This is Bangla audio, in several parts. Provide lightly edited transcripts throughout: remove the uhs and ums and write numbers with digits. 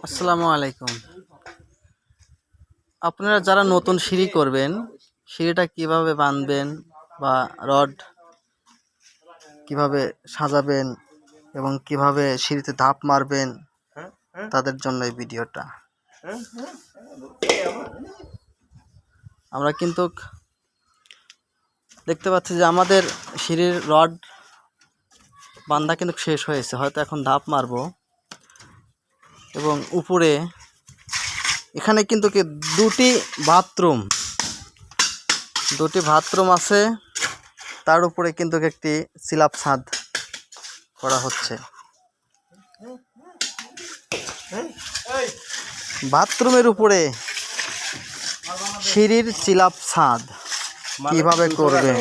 আসসালামু আলাইকুম। আপনারা যারা নতুন সিঁড়ি করবেন, সিঁড়িটা কিভাবে বাঁধবেন বা রড কিভাবে সাজাবেন এবং কিভাবে সিঁড়িতে ধাপ মারবেন, তাদের জন্য এই ভিডিওটা। আমরা কিন্তু দেখতে পাচ্ছি যে আমাদের সিঁড়ির রড বাঁধা কিন্তু শেষ হয়েছে, হয়তো এখন ধাপ মারবো। এবং উপরে এখানে কিন্তু দুটি বাথরুম আছে, তার উপরে কিন্তু একটি স্ল্যাব ছাদ করা হচ্ছে। বাথরুমের উপরে সিঁড়ির স্ল্যাব ছাদ কিভাবে করবেন?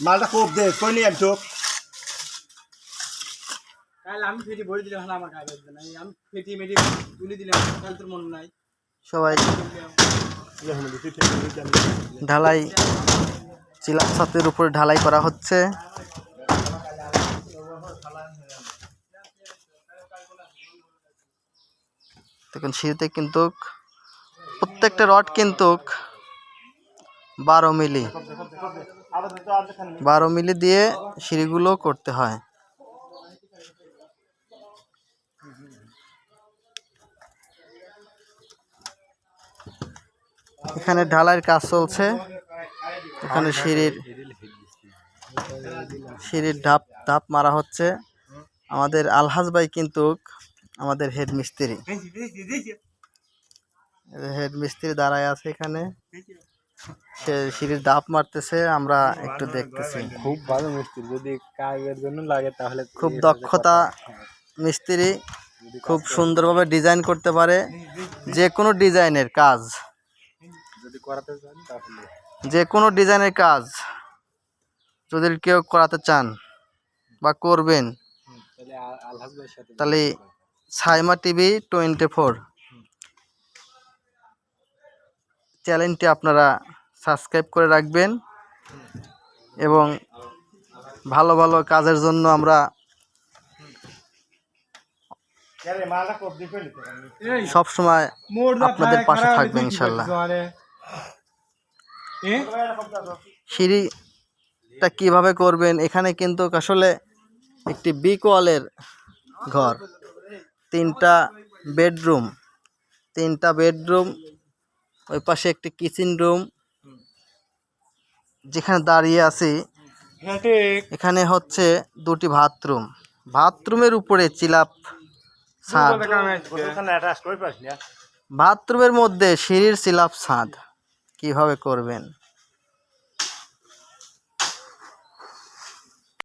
মালটা কোপ দে কই নিয়ে আনছো? আমি ফেটি ভরে দিলাম, আমার গায়ে বাজবে না। আমি ফেটি মেটি তুলে দিলাম, কাল তোর মনে নাই। সবাই ঢালাই, স্ল্যাব ছাদের উপরে ঢালাই করা হচ্ছে। দেখুন সিঁড়িতে কিন্তু প্রত্যেকটা রড কিন্তু 12 মিলি দিয়ে সিঁড়িগুলো করতে হয়। এখানে ঢালাইয়ের কাজ চলছে। এখানে সিঁড়ির ধাপ মারা হচ্ছে। আমাদের আলহাজ ভাই কিন্তু আমাদের হেড মিস্ত্রি দাঁড়ায় আছে এখানে, সে সিঁড়ির ধাপ মারতেছে, আমরা একটু দেখতেছি। খুব ভালো মিস্ত্রি, যদি কাজের জন্য লাগে তাহলে খুব দক্ষতা মিস্ত্রি, খুব সুন্দরভাবে ডিজাইন করতে পারে। যে কোনো ডিজাইনের কাজ, যদি করাতে চান তাহলে যে কোনো ডিজাইনের কাজ যদি কেউ করাতে চান বা করবেন, তাহলে সাইমা টিভি 24 চ্যানেলটি আপনারা সাবস্ক্রাইব করে রাখবেন। এবং ভালো ভালো কাজের জন্য আমরা সবসময় আপনাদের পাশে থাকবেন ইনশাল্লাহ। সিঁড়িটা কিভাবে করবেন? এখানে কিন্তু আসলে একটি বিগ ওয়ালের ঘর, তিনটা বেডরুম, ওই পাশে একটি কিচেন রুম। যেখানে দাঁড়িয়ে আছি এখানে হচ্ছে দুটি বাথরুমের উপরে স্ল্যাব ছাদ, বাথরুমের মধ্যে সিঁড়ির স্ল্যাব ছাদ কিভাবে করবেন?